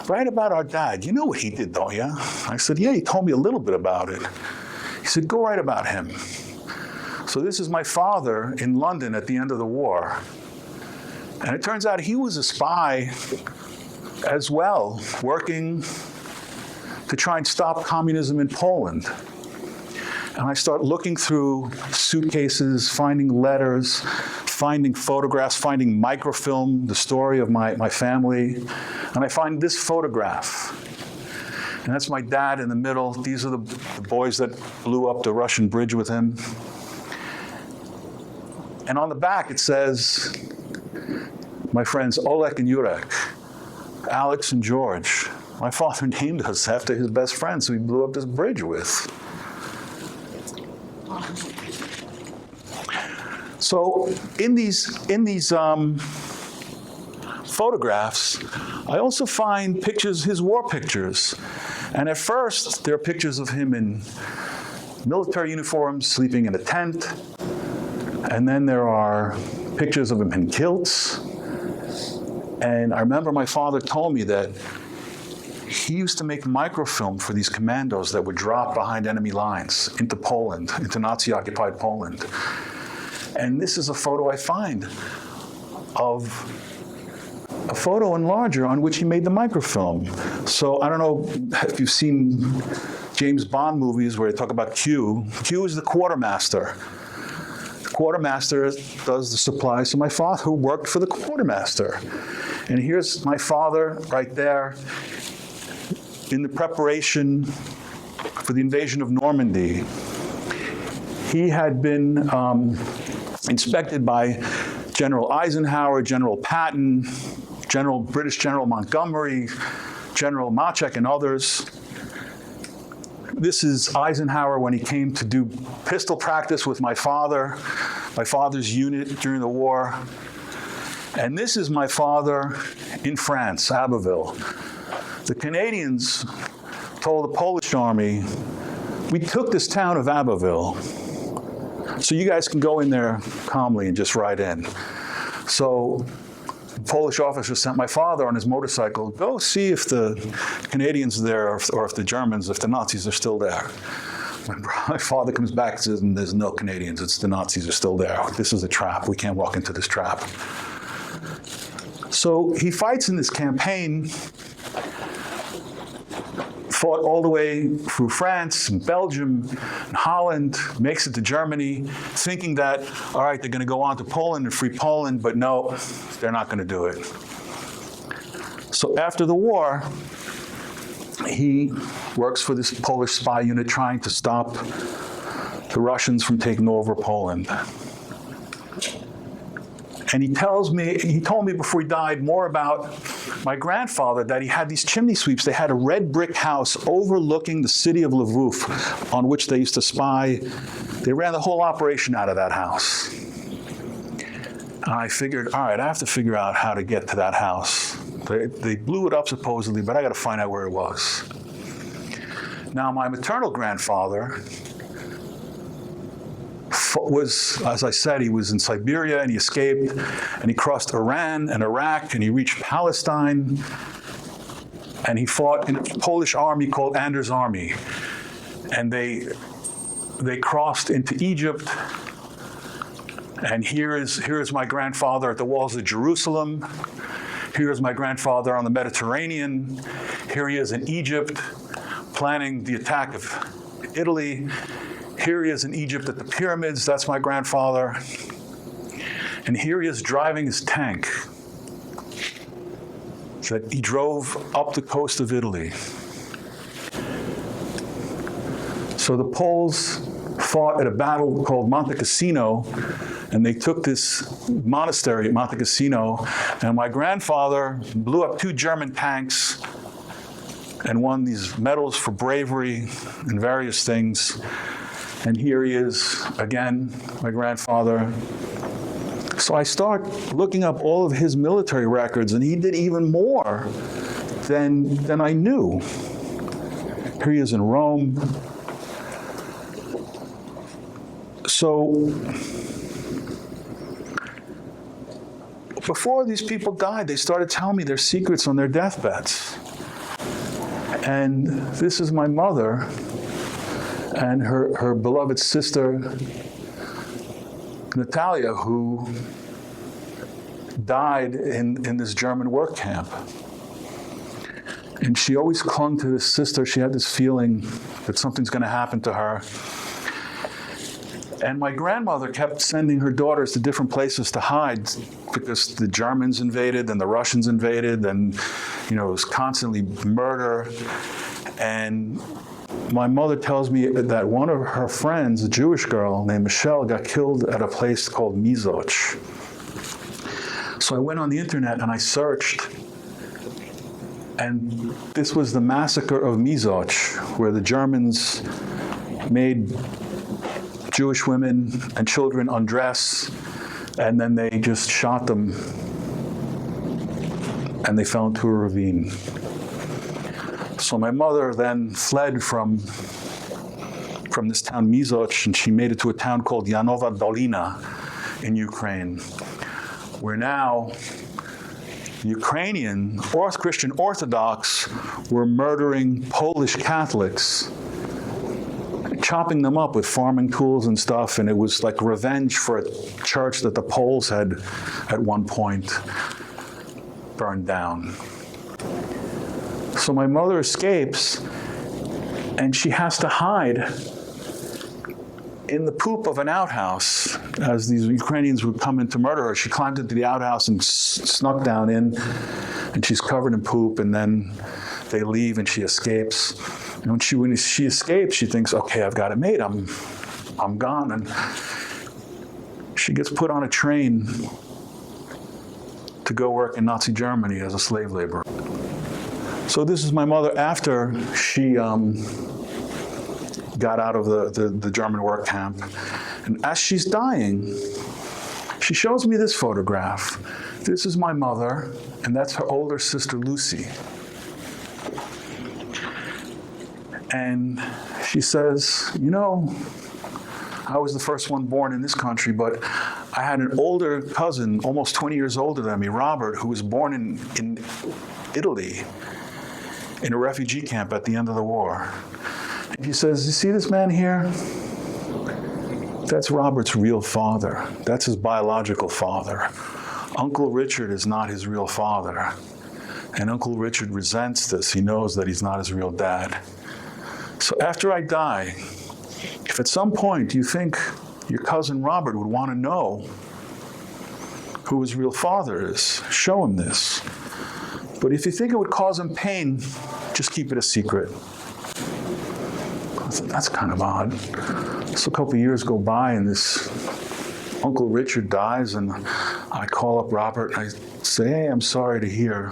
Write about our dad. You know what he did, don't you? I said, yeah, he told me a little bit about it. He said, go write about him. So this is my father in London at the end of the war. And it turns out he was a spy as well, working to try and stop communism in Poland. And I start looking through suitcases, finding letters, finding photographs, finding microfilm, the story of my family. And I find this photograph. And that's my dad in the middle. These are the boys that blew up the Russian bridge with him. And on the back it says, my friends Oleg and Yurek, Alex and George. My father named us after his best friends who he blew up this bridge with. So in these photographs, I also find pictures, his war pictures. And at first, there are pictures of him in military uniforms, sleeping in a tent. And then there are pictures of him in kilts. And I remember my father told me that he used to make microfilm for these commandos that would drop behind enemy lines into Poland, into Nazi-occupied Poland. And this is a photo I find of a photo enlarger on which he made the microfilm. So I don't know if you've seen James Bond movies where they talk about Q. Q is the quartermaster. The quartermaster does the supplies to my father, who worked for the quartermaster. And here's my father right there in the preparation for the invasion of Normandy. He had been inspected by General Eisenhower, General Patton, British General Montgomery, General Maczek, and others. This is Eisenhower when he came to do pistol practice with my father's unit during the war. And this is my father in France, Abbeville. The Canadians told the Polish army, we took this town of Abbeville, so you guys can go in there calmly and just ride in. So the Polish officer sent my father on his motorcycle, go see if the Canadians are there or if the Germans, if the Nazis are still there. My father comes back and says, there's no Canadians, it's the Nazis are still there. This is a trap, we can't walk into this trap. So he fights in this campaign, fought all the way through France and Belgium and Holland, makes it to Germany, thinking that, all right, they're going to go on to Poland and free Poland, but no, they're not going to do it. So after the war, he works for this Polish spy unit trying to stop the Russians from taking over Poland. And he told me before he died more about my grandfather, that he had these chimney sweeps. They had a red brick house overlooking the city of Lviv, on which they used to spy. They ran the whole operation out of that house. And I figured, all right, I have to figure out how to get to that house. They blew it up supposedly, but I got to find out where it was. Now, my maternal grandfather was, as I said, he was in Siberia and he escaped and he crossed Iran and Iraq and he reached Palestine and he fought in a Polish army called Anders' Army. And they crossed into Egypt. And here is my grandfather at the walls of Jerusalem. Here is my grandfather on the Mediterranean. Here he is in Egypt planning the attack of Italy. Here he is in Egypt at the pyramids, that's my grandfather. And here he is driving his tank that he drove up the coast of Italy. So the Poles fought at a battle called Monte Cassino, and they took this monastery at Monte Cassino, and my grandfather blew up 2 German tanks and won these medals for bravery and various things. And here he is again, my grandfather. So I start looking up all of his military records, and he did even more than I knew. Here he is in Rome. So before these people died, they started telling me their secrets on their deathbeds. And this is my mother and her beloved sister, Natalia, who died in this German work camp. And she always clung to this sister. She had this feeling that something's going to happen to her. And my grandmother kept sending her daughters to different places to hide because the Germans invaded and the Russians invaded, and it was constantly murder. And my mother tells me that one of her friends, a Jewish girl named Michelle, got killed at a place called Mizoch. So I went on the internet and I searched, and this was the massacre of Mizoch, where the Germans made Jewish women and children undress, and then they just shot them, and they fell into a ravine. So my mother then fled from this town Mizoch, and she made it to a town called Yanova Dolina in Ukraine, where now Ukrainian Christian Orthodox were murdering Polish Catholics, chopping them up with farming tools and stuff, and it was like revenge for a church that the Poles had at one point burned down. So my mother escapes, and she has to hide in the poop of an outhouse as these Ukrainians would come in to murder her. She climbed into the outhouse and snuck down in, and she's covered in poop, and then they leave and she escapes. And when she escapes, she thinks, okay, I've got it made, I'm gone. And she gets put on a train to go work in Nazi Germany as a slave laborer. So this is my mother after she got out of the German work camp. And as she's dying, she shows me this photograph. This is my mother, and that's her older sister, Lucy. And she says, I was the first one born in this country, but I had an older cousin, almost 20 years older than me, Robert, who was born in Italy, in a refugee camp at the end of the war. And he says, you see this man here? That's Robert's real father. That's his biological father. Uncle Richard is not his real father. And Uncle Richard resents this. He knows that he's not his real dad. So after I die, if at some point you think your cousin Robert would want to know who his real father is, show him this. But if you think it would cause him pain, just keep it a secret. I said, that's kind of odd. So a couple of years go by, and this Uncle Richard dies, and I call up Robert, and I say, hey, I'm sorry to hear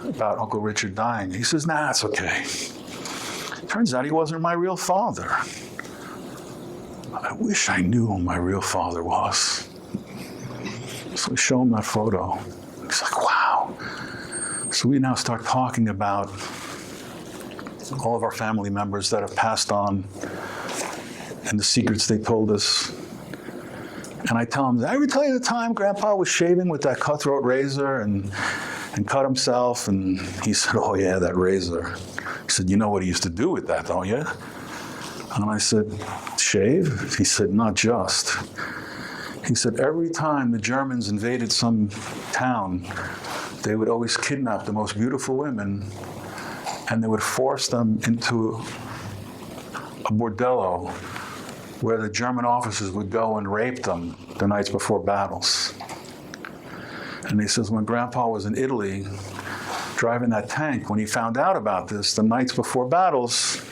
about Uncle Richard dying. He says, nah, it's okay. Turns out he wasn't my real father. I wish I knew who my real father was. So we show him that photo. He's like, wow. So we now start talking about all of our family members that have passed on and the secrets they told us. And I tell him, did I ever tell you the time Grandpa was shaving with that cutthroat razor and cut himself? And he said, oh yeah, that razor. He said, you know what he used to do with that, don't you? And I said, shave? He said, not just. He said, every time the Germans invaded some town, they would always kidnap the most beautiful women, and they would force them into a bordello where the German officers would go and rape them the nights before battles. And he says, when Grandpa was in Italy, driving that tank, when he found out about this, the nights before battles,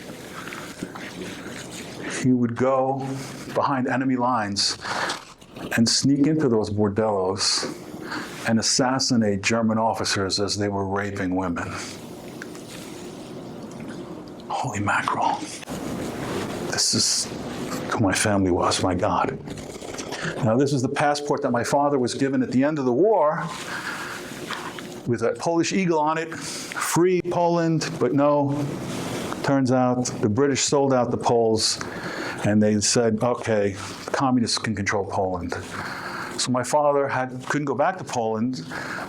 he would go behind enemy lines and sneak into those bordellos and assassinate German officers as they were raping women. Holy mackerel. This is who my family was, my God. Now, this is the passport that my father was given at the end of the war with a Polish eagle on it, free Poland, but no, turns out the British sold out the Poles, and they said, okay, communists can control Poland. So my father couldn't go back to Poland,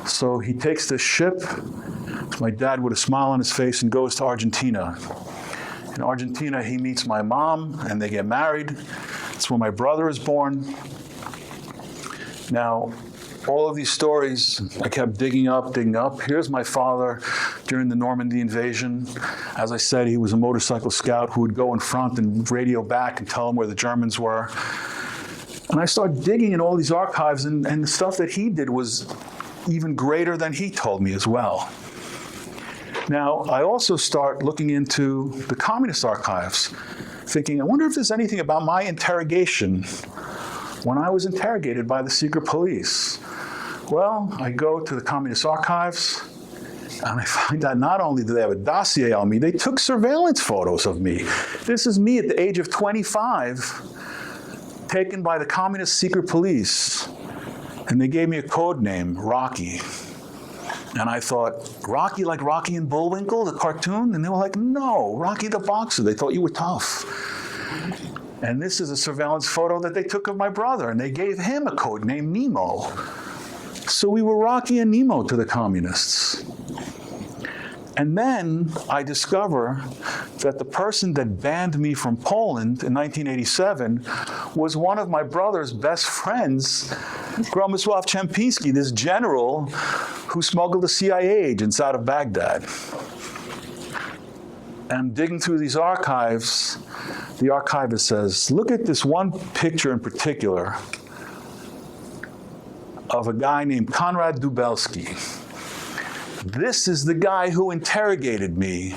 so he takes this ship, my dad with a smile on his face, and goes to Argentina. In Argentina, he meets my mom, and they get married. It's where my brother is born. Now, all of these stories, I kept digging up. Here's my father during the Normandy invasion. As I said, he was a motorcycle scout who would go in front and radio back and tell them where the Germans were. And I started digging in all these archives, and the stuff that he did was even greater than he told me as well. Now, I also start looking into the communist archives, thinking, I wonder if there's anything about my interrogation when I was interrogated by the secret police. Well, I go to the communist archives, and I find out not only do they have a dossier on me, they took surveillance photos of me. This is me at the age of 25, taken by the communist secret police. And they gave me a code name, Rocky. And I thought, Rocky like Rocky and Bullwinkle, the cartoon? And they were like, no, Rocky the boxer. They thought you were tough. And this is a surveillance photo that they took of my brother, and they gave him a code name, Nemo. So we were Rocky and Nemo to the communists. And then I discover that the person that banned me from Poland in 1987 was one of my brother's best friends, Gromysław Czempiński, this general who smuggled the CIA agents out of Baghdad. And digging through these archives, the archivist says, look at this one picture in particular of a guy named Konrad Dubelski. This is the guy who interrogated me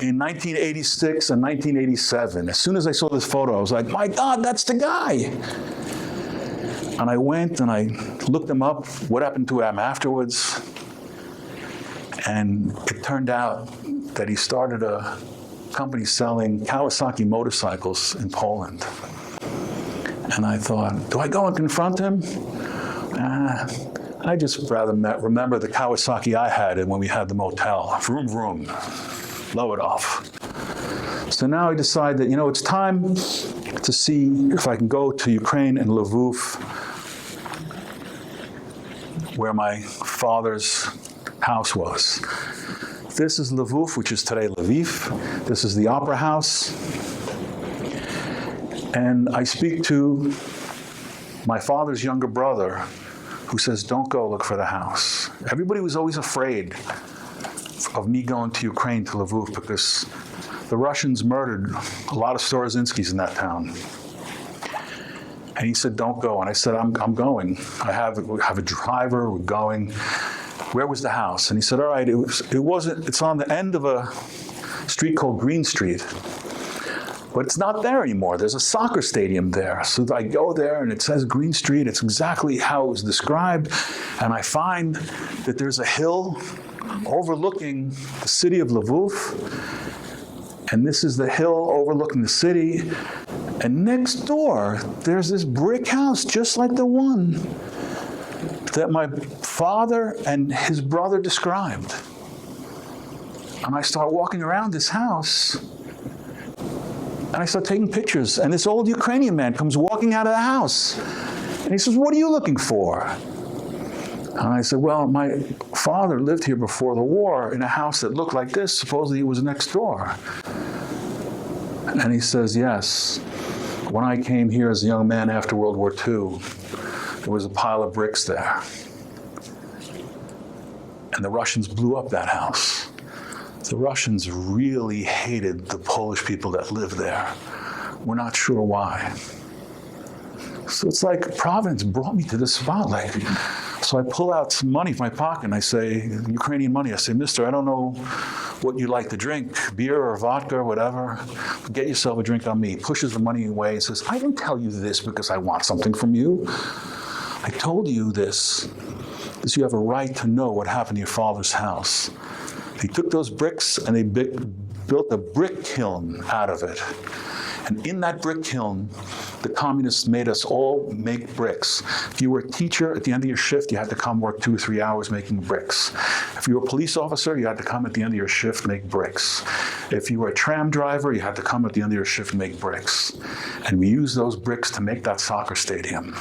in 1986 and 1987. As soon as I saw this photo, I was like, my God, that's the guy. And I went and I looked him up, what happened to him afterwards. And it turned out that he started a company selling Kawasaki motorcycles in Poland. And I thought, do I go and confront him? I just rather remember the Kawasaki I had when we had the motel. Vroom, vroom. Blow it off. So now I decide that, it's time to see if I can go to Ukraine and Lviv, where my father's house was. This is Lviv, which is today Lviv. This is the Opera House. And I speak to my father's younger brother, who says, don't go look for the house. Everybody was always afraid of me going to Ukraine, to Lviv, because the Russians murdered a lot of Storozynskis in that town. And he said, don't go. And I said, I'm going. I have a driver, we're going. Where was the house? And he said, all right, it's on the end of a street called Green Street. But it's not there anymore. There's a soccer stadium there. So I go there and it says Green Street. It's exactly how it was described. And I find that there's a hill overlooking the city of Lviv. And this is the hill overlooking the city. And next door, there's this brick house just like the one that my father and his brother described. And I start walking around this house. And I start taking pictures, and this old Ukrainian man comes walking out of the house. And he says, what are you looking for? And I said, well, my father lived here before the war in a house that looked like this. Supposedly it was next door. And he says, yes. When I came here as a young man after World War II, there was a pile of bricks there. And the Russians blew up that house. The Russians really hated the Polish people that lived there. We're not sure why. So it's like Providence brought me to this spot. So I pull out some money from my pocket and I say, Ukrainian money. I say, mister, I don't know what you like to drink, beer or vodka or whatever. Get yourself a drink on me. He pushes the money away and says, I didn't tell you this because I want something from you. I told you this because you have a right to know what happened to your father's house. He took those bricks and they built a brick kiln out of it. And in that brick kiln, the communists made us all make bricks. If you were a teacher, at the end of your shift, you had to come work 2 or 3 hours making bricks. If you were a police officer, you had to come at the end of your shift make bricks. If you were a tram driver, you had to come at the end of your shift make bricks. And we used those bricks to make that soccer stadium.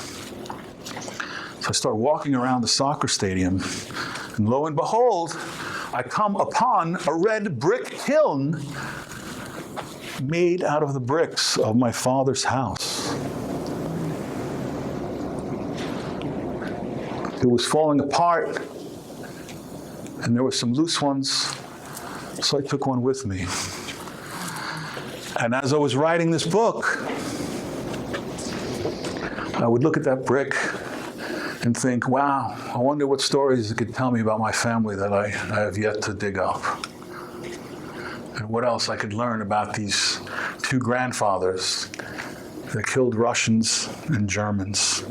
So I start walking around the soccer stadium, and lo and behold, I come upon a red brick kiln made out of the bricks of my father's house. It was falling apart, and there were some loose ones, so I took one with me. And as I was writing this book, I would look at that brick and think, wow, I wonder what stories it could tell me about my family that I have yet to dig up. And what else I could learn about these two grandfathers that killed Russians and Germans.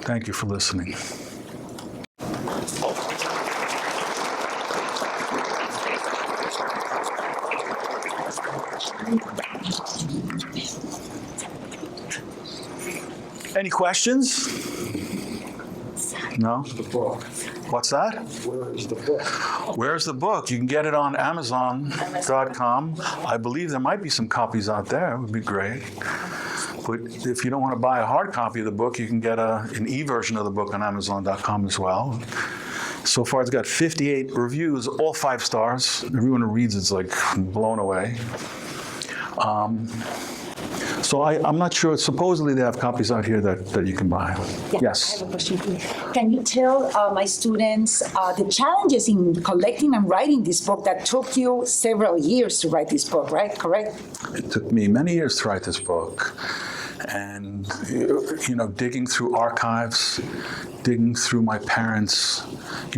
Thank you for listening. Any questions? No? The book. What's that? Where is the book? Where's the book? You can get it on Amazon.com. I believe there might be some copies out there. It would be great. But if you don't want to buy a hard copy of the book, you can get an e-version of the book on Amazon.com as well. So far, it's got 58 reviews, all 5 stars. Everyone who reads it's like blown away. So I'm not sure. Supposedly they have copies out here that you can buy. Yeah, Yes. I have a question for you. Can you tell my students the challenges in collecting and writing this book that took you several years to write this book, right? Correct? It took me many years to write this book. And, digging through archives, digging through my parents.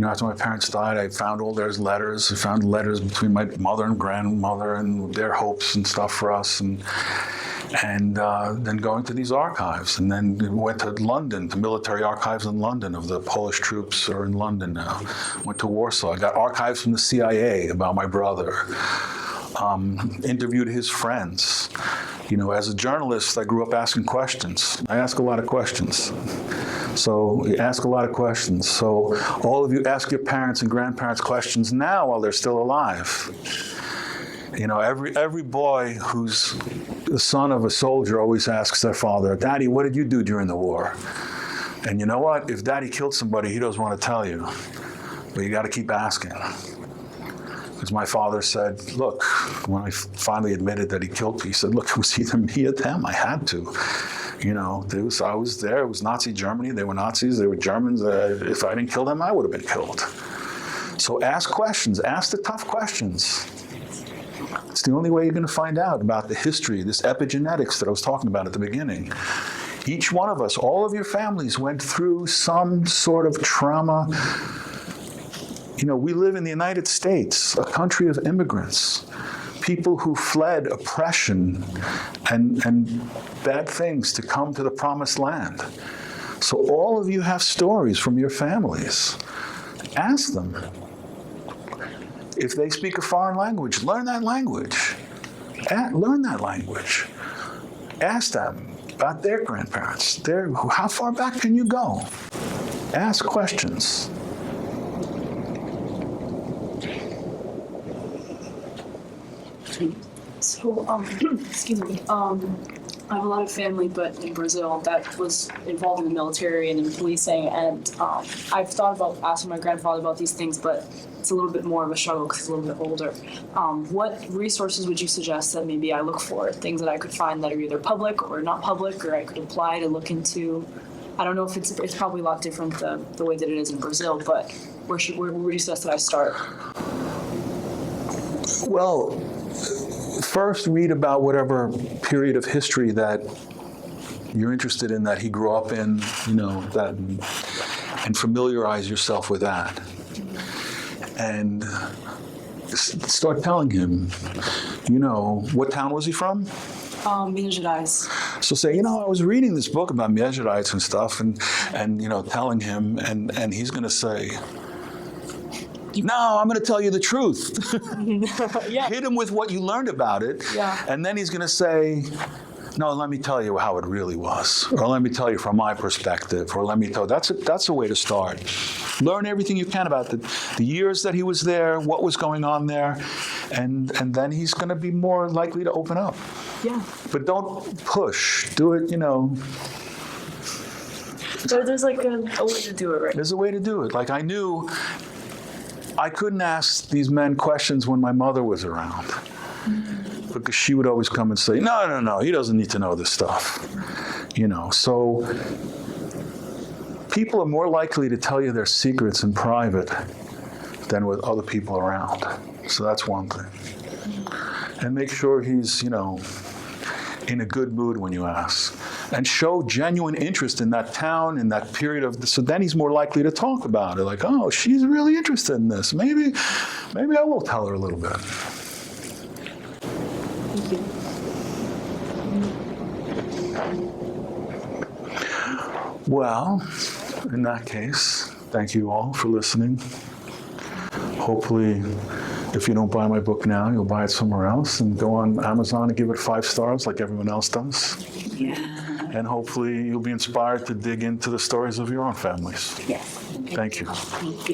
After my parents died, I found all their letters. I found letters between my mother and grandmother and their hopes and stuff for us. And then going to these archives, and then went to London, to military archives in London of the Polish troops are in London now. Went to Warsaw. I got archives from the CIA about my brother. Interviewed his friends. As a journalist, I grew up asking questions. I ask a lot of questions. So you ask a lot of questions. So all of you ask your parents and grandparents questions now while they're still alive. Every boy who's the son of a soldier always asks their father, "Daddy, what did you do during the war?" And you know what? If Daddy killed somebody, he doesn't want to tell you. But you got to keep asking. Because my father said, look, when I finally admitted that he killed me, he said, look, it was either me or them. I had to. I was there. It was Nazi Germany. They were Nazis. They were Germans. If I didn't kill them, I would have been killed. So ask questions. Ask the tough questions. It's the only way you're going to find out about the history, this epigenetics that I was talking about at the beginning. Each one of us, all of your families went through some sort of trauma. We live in the United States, a country of immigrants, people who fled oppression and bad things to come to the promised land. So all of you have stories from your families. Ask them. If they speak a foreign language, learn that language. Learn that language. Ask them about their grandparents. How far back can you go? Ask questions. So, excuse me, I have a lot of family, but in Brazil that was involved in the military and in policing, and I've thought about asking my grandfather about these things, but it's a little bit more of a struggle because he's a little bit older. What resources would you suggest that maybe I look for? Things that I could find that are either public or not public, or I could apply to look into? I don't know if it's probably a lot different the way that it is in Brazil, but where would you suggest that I start? Well, first read about whatever period of history that you're interested in, that he grew up in, that, and familiarize yourself with that. And start telling him, what town was he from? Minas Gerais. So say, I was reading this book about Minas Gerais and stuff, and telling him, and he's going to say, no, I'm going to tell you the truth. Yeah. Hit him with what you learned about it. Yeah. And then he's going to say, no, let me tell you how it really was. Or let me tell you from my perspective. Or let me tell you. That's a way to start. Learn everything you can about the years that he was there, what was going on there. And then he's going to be more likely to open up. Yeah. But don't push. Do it, There's like a way to do it, right? There's a way to do it. Like I knew I couldn't ask these men questions when my mother was around. Because she would always come and say, no, he doesn't need to know this stuff. So people are more likely to tell you their secrets in private than with other people around. So that's one thing. And make sure he's, in a good mood when you ask. And show genuine interest in that town, in that period so then he's more likely to talk about it. Like, oh, she's really interested in this. Maybe I will tell her a little bit. Thank you. Well, in that case, thank you all for listening. Hopefully, if you don't buy my book now, you'll buy it somewhere else and go on Amazon and give it 5 stars like everyone else does. Yeah. And hopefully you'll be inspired to dig into the stories of your own families. Yes. Thank you. Thank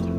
you.